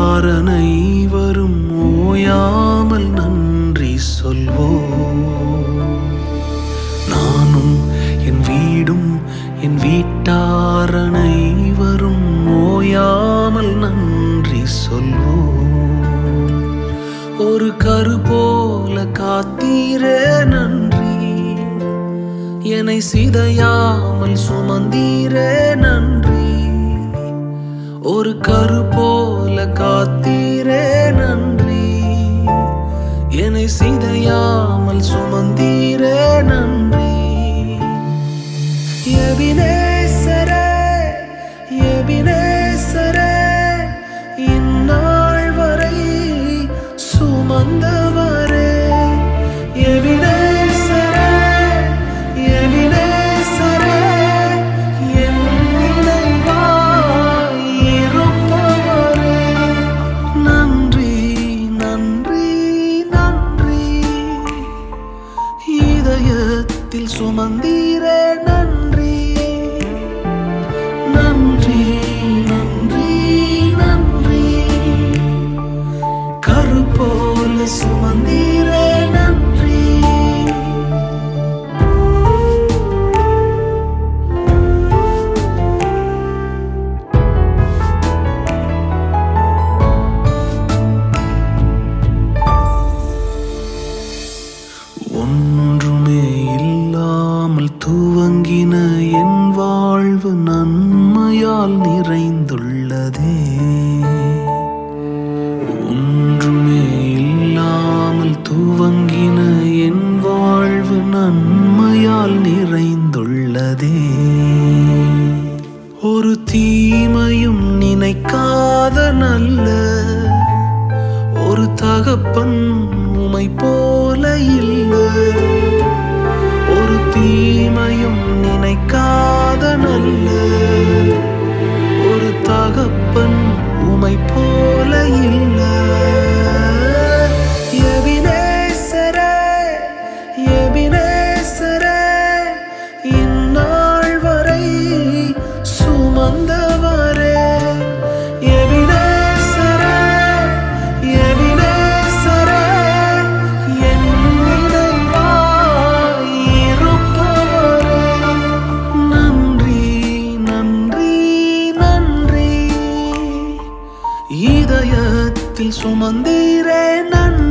அனைவரும் ஓயாமல் நன்றி சொல்வோம். நானும் என் வீடும் என் வீட்டார் அனைவரும் ஓயாமல் நன்றி சொல்வோம். ஒரு கரு போல காத்தீரே நன்றி, என்னை சிதையாமல் சுமந்தீரே நன்றி. ஒரு கரு போல காத்தீரே நன்றி, என்னை சிதையாமல் சுமந்தீரே நன்றி. எபினேசரே எபினேசரே, இந்நாள் வரை சுமந்தவரே. எபினேசரே எபினேசரே, என் நினைவாய் இருப்பவரே. நன்றி நன்றி நன்றி, இதயத்தில் சுமந்தீரே நன்றி. நன்றி நன்றி நன்றி, கரு போல சுமந்தீரே நன்றி. ஒன்றுமே இல்லாமல் துவங்கின என் வாழ்வு நன்மையால் நிறைந்துள்ளதே. ஒன்றுமே இல்லாமல் துவங்கின என் வாழ்வு நன்மையால் நிறைந்துள்ளதே. ஒரு தீமையும் நினைக்காத நல்ல ஒரு தகப்பன் உமை போல இல்ல. ஒரு தீமையும் நினைக்காத நல்ல ஒரு தகப்பன் உமை போல இல்ல. எபினேசரே எபினேசரே, இந்நாள் வரை சுமந்தவரே. எபினேசரே எபினேசரே, என் நினைவாய் இருப்பவரே. நன்றி நன்றி நன்றி, இதயத்தில் சுமந்தீரே நன்றி.